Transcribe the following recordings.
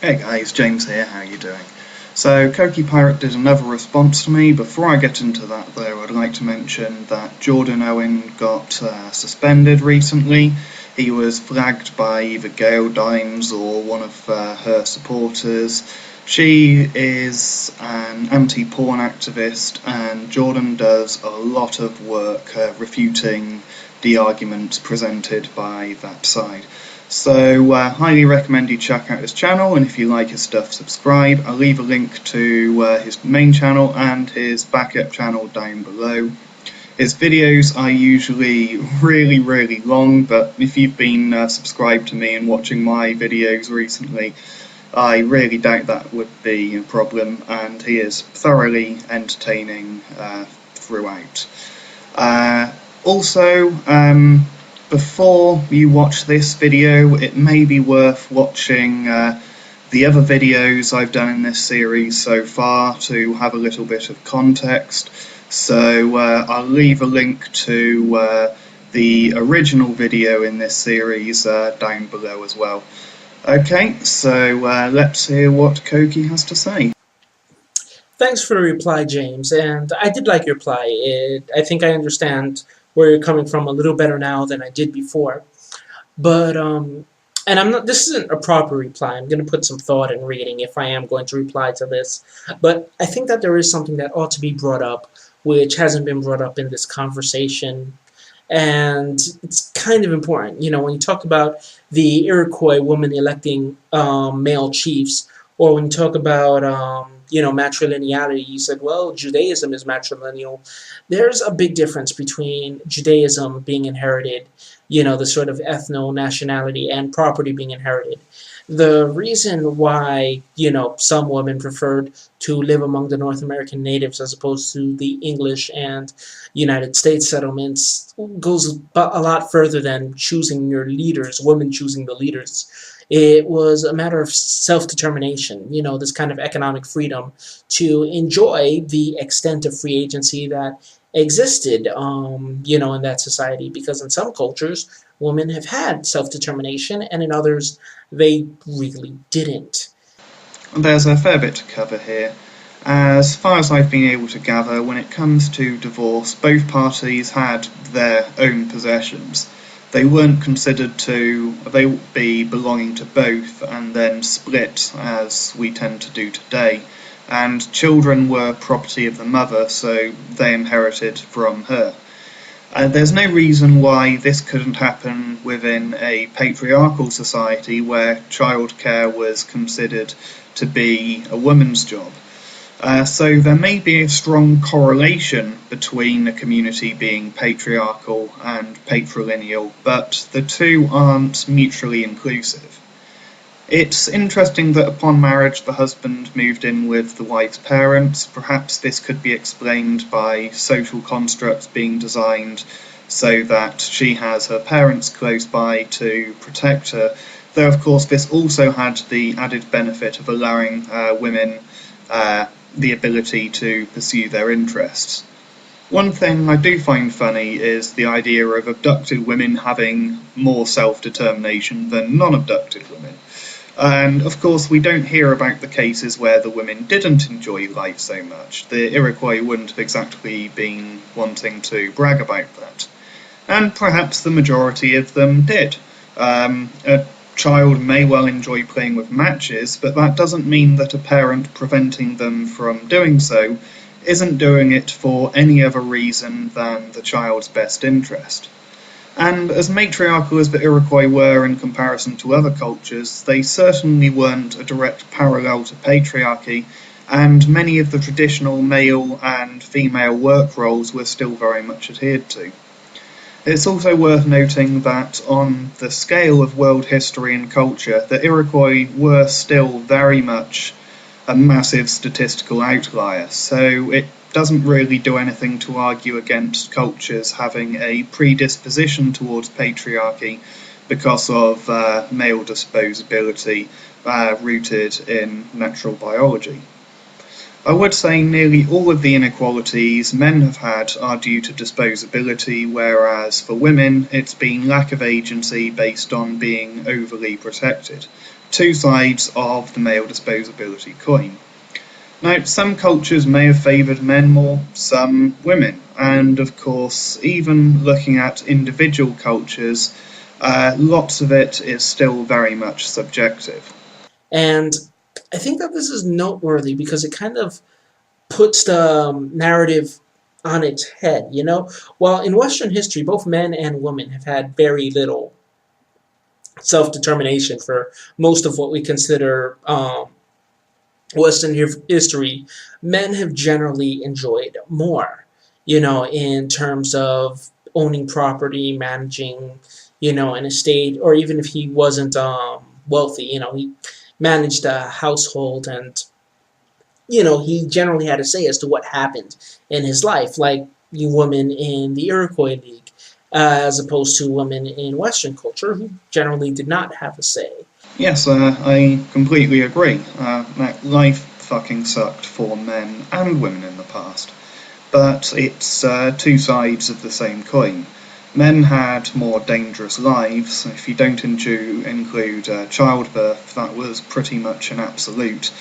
Hey guys, James here, how are you doing? So, Coquipirate did another response to me. Before I get into that though, I'd like to mention that Jordan Owen got suspended recently. He was flagged by either Gail Dimes or one of her supporters. She is an anti-porn activist, and Jordan does a lot of work refuting the arguments presented by that side. So, highly recommend you check out his channel, and if you like his stuff, subscribe. I'll leave a link to his main channel and his backup channel down below. His videos are usually really long, but if you've been subscribed to me and watching my videos recently, I really doubt that would be a problem, and he is thoroughly entertaining throughout. Also, before you watch this video, it may be worth watching the other videos I've done in this series so far to have a little bit of context. So I'll leave a link to the original video in this series down below as well. Okay, so let's hear what Koki has to say. Thanks for the reply, James, and I did like your reply. I think I understand where you're coming from a little better now than I did before. But and I'm not. This isn't a proper reply. I'm going to put some thought and reading if I am going to reply to this. But I think that there is something that ought to be brought up, which hasn't been brought up in this conversation, and it's kind of important. You know, when you talk about the Iroquois woman electing male chiefs, or when you talk about matrilineality, you said, well, Judaism is matrilineal. There's a big difference between Judaism being inherited, the sort of ethno-nationality, and property being inherited. The reason why, some women preferred to live among the North American natives as opposed to the English and United States settlements goes a lot further than choosing your leaders, women choosing the leaders. It was a matter of self-determination, this kind of economic freedom to enjoy the extent of free agency that existed, in that society. Because in some cultures, women have had self-determination, and in others, they really didn't. There's a fair bit to cover here. As far as I've been able to gather, when it comes to divorce, both parties had their own possessions. They weren't considered to be belonging to both and then split as we tend to do today. And children were property of the mother, so they inherited from her. There's no reason why this couldn't happen within a patriarchal society where childcare was considered to be a woman's job. So there may be a strong correlation between a community being patriarchal and patrilineal, but the two aren't mutually inclusive. It's interesting that upon marriage the husband moved in with the wife's parents. Perhaps this could be explained by social constructs being designed so that she has her parents close by to protect her, though of course this also had the added benefit of allowing women the ability to pursue their interests. One thing I do find funny is the idea of abducted women having more self-determination than non-abducted women. And of course we don't hear about the cases where the women didn't enjoy life so much. The Iroquois wouldn't have exactly been wanting to brag about that. And perhaps the majority of them did. A child may well enjoy playing with matches, but that doesn't mean that a parent preventing them from doing so isn't doing it for any other reason than the child's best interest. And as matriarchal as the Iroquois were in comparison to other cultures, they certainly weren't a direct parallel to patriarchy, and many of the traditional male and female work roles were still very much adhered to. It's also worth noting that on the scale of world history and culture, the Iroquois were still very much a massive statistical outlier, so it doesn't really do anything to argue against cultures having a predisposition towards patriarchy because of male disposability rooted in natural biology. I would say nearly all of the inequalities men have had are due to disposability, whereas for women it's been lack of agency based on being overly protected. two sides of the male disposability coin. Now, some cultures may have favoured men more, some women, and of course, even looking at individual cultures, lots of it is still very much subjective. And I think that this is noteworthy because it kind of puts the narrative on its head, you know? While in Western history, both men and women have had very little self determination for most of what we consider Western history, men have generally enjoyed more, you know, in terms of owning property, managing, you know, an estate, or even if he wasn't wealthy, you know, he managed a household and, you know, he generally had a say as to what happened in his life, like you women in the Iroquois League, as opposed to women in Western culture who generally did not have a say. Yes, I completely agree. That life fucking sucked for men and women in the past. But it's two sides of the same coin. Men had more dangerous lives. If you don't include childbirth, that was pretty much an absolute.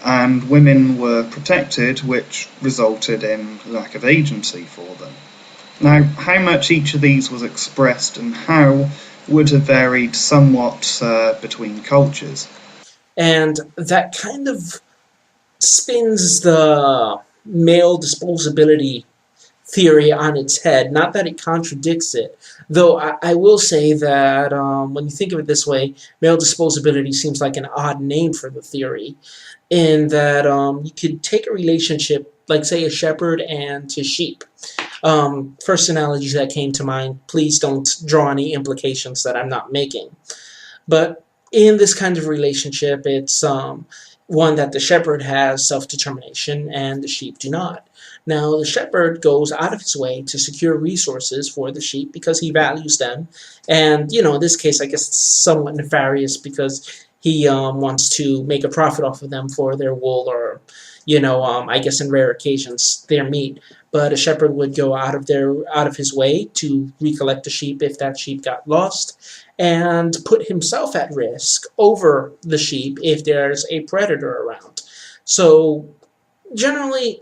And women were protected, which resulted in lack of agency for them. Now, how much each of these was expressed and how would have varied somewhat between cultures. And that kind of spins the male disposability theory on its head. Not that it contradicts it, though I will say that when you think of it this way, male disposability seems like an odd name for the theory, in that you could take a relationship, like say a shepherd and his sheep. First analogy that came to mind, please don't draw any implications that I'm not making. But in this kind of relationship, it's one that the shepherd has self determination and the sheep do not. Now, the shepherd goes out of his way to secure resources for the sheep because he values them. And, you know, in this case, I guess it's somewhat nefarious because he wants to make a profit off of them for their wool or, you know, I guess in rare occasions, their meat. But a shepherd would go out of his way to recollect the sheep if that sheep got lost and put himself at risk over the sheep if there's a predator around. So generally,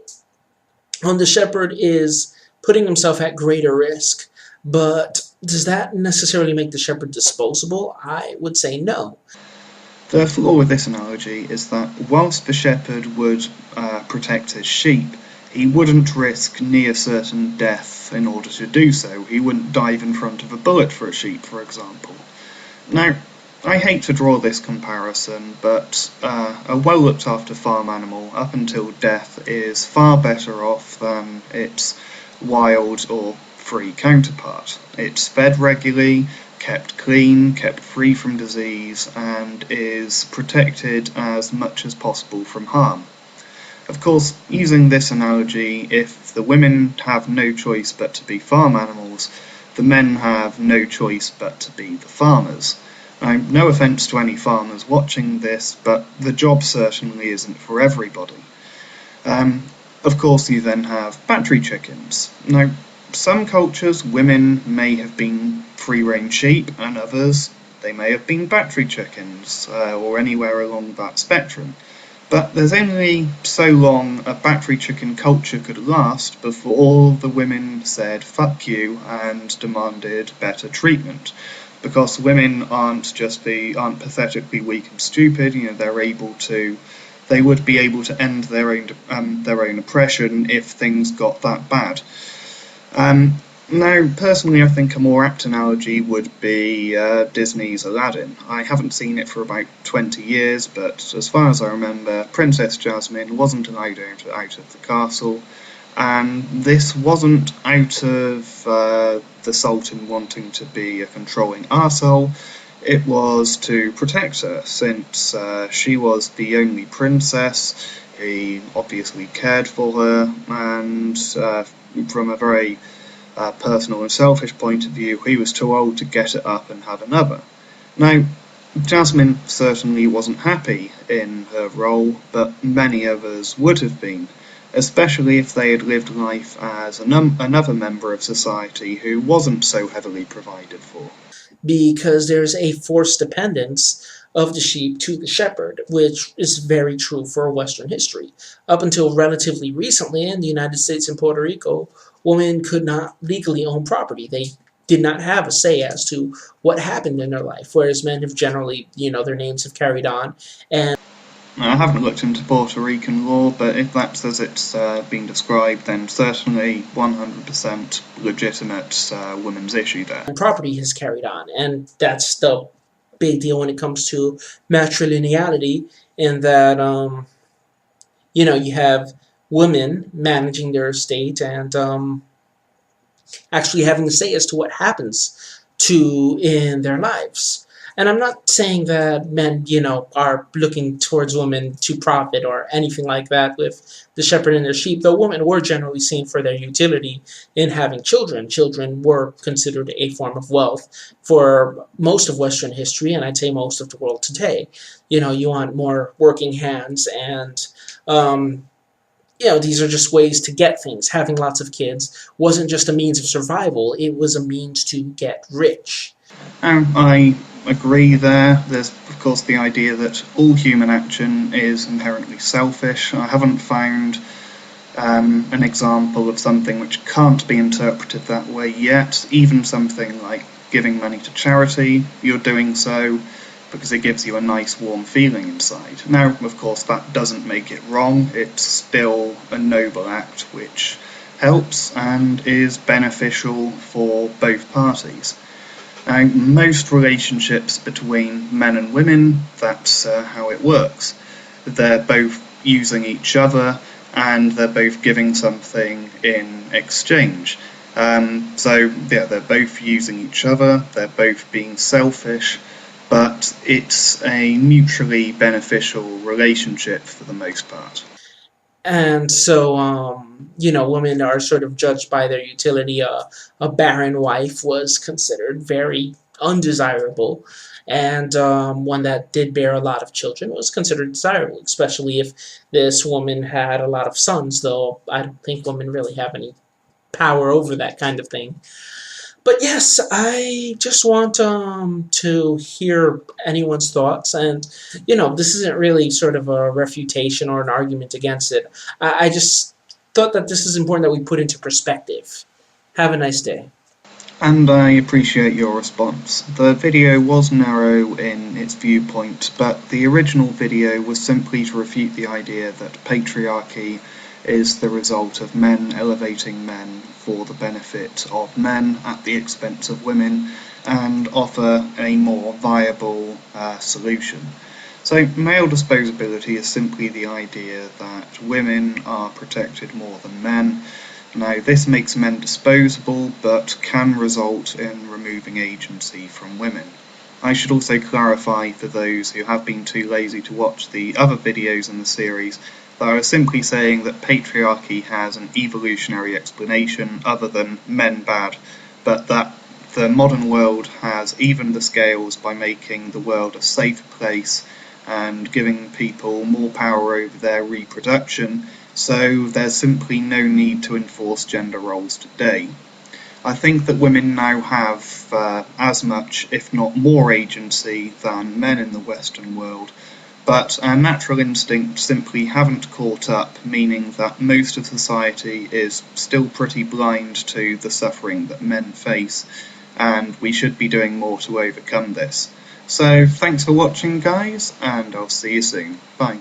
the shepherd is putting himself at greater risk, but does that necessarily make the shepherd disposable? I would say no. The flaw with this analogy is that whilst the shepherd would protect his sheep, he wouldn't risk near certain death in order to do so. He wouldn't dive in front of a bullet for a sheep, for example. Now, I hate to draw this comparison, but a well looked after farm animal up until death is far better off than its wild or free counterpart. It's fed regularly, kept clean, kept free from disease, and is protected as much as possible from harm. Of course, using this analogy, if the women have no choice but to be farm animals, the men have no choice but to be the farmers. Now, no offence to any farmers watching this, but the job certainly isn't for everybody. Um, of course, you then have battery chickens. Now, some cultures, women may have been free-range sheep, and others, they may have been battery chickens, or anywhere along that spectrum. But there's only so long a battery chicken culture could last before all the women said fuck you and demanded better treatment. Because women aren't pathetically weak and stupid, you know, they would be able to end their own oppression if things got that bad. Now, personally, I think a more apt analogy would be Disney's Aladdin. I haven't seen it for about 20 years, but as far as I remember, Princess Jasmine wasn't allowed out of the castle, and this wasn't out of the Sultan wanting to be a controlling arsehole. It was to protect her, since she was the only princess. He obviously cared for her, and from a very personal and selfish point of view, he was too old to get it up and have another. Now, Jasmine certainly wasn't happy in her role, but many others would have been, especially if they had lived life as another member of society who wasn't so heavily provided for. because there's a forced dependence of the sheep to the shepherd, which is very true for Western history. Up until relatively recently in the United States and Puerto Rico, women could not legally own property. They did not have a say as to what happened in their life, whereas men have generally, their names have carried on. And I haven't looked into Puerto Rican law, but if that's as it's been described, then certainly 100% legitimate women's issue there. property has carried on. And that's the big deal when it comes to matrilineality, in that, you have women managing their estate and actually having a say as to what happens to in their lives. And I'm not saying that men, are looking towards women to profit or anything like that with the shepherd and their sheep, though women were generally seen for their utility in having children. Children were considered a form of wealth for most of Western history, and I'd say most of the world today. You want more working hands, and these are just ways to get things. Having lots of kids wasn't just a means of survival, it was a means to get rich. I agree there. There's, of course, the idea that all human action is inherently selfish. I haven't found an example of something which can't be interpreted that way yet. Even something like giving money to charity, you're doing so because it gives you a nice warm feeling inside. Now, of course, that doesn't make it wrong. It's still a noble act which helps and is beneficial for both parties. Now, most relationships between men and women, that's how it works. They're both using each other and they're both giving something in exchange. They're both using each other, they're both being selfish, but it's a mutually beneficial relationship for the most part. And so, women are sort of judged by their utility. A barren wife was considered very undesirable, and one that did bear a lot of children was considered desirable, especially if this woman had a lot of sons, though I don't think women really have any power over that kind of thing. But yes, I just want to hear anyone's thoughts, and this isn't really sort of a refutation or an argument against it. I just thought that this is important that we put into perspective. Have a nice day. And I appreciate your response. The video was narrow in its viewpoint, but the original video was simply to refute the idea that patriarchy is the result of men elevating men for the benefit of men at the expense of women, and offer a more viable solution. So male disposability is simply the idea that women are protected more than men. Now, this makes men disposable, but can result in removing agency from women. I should also clarify for those who have been too lazy to watch the other videos in the series that I was simply saying that patriarchy has an evolutionary explanation other than men bad, but that the modern world has evened the scales by making the world a safer place and giving people more power over their reproduction, so there's simply no need to enforce gender roles today. I think that women now have as much, if not more, agency than men in the Western world, but our natural instincts simply haven't caught up, meaning that most of society is still pretty blind to the suffering that men face, and we should be doing more to overcome this. So thanks for watching, guys, and I'll see you soon. Bye.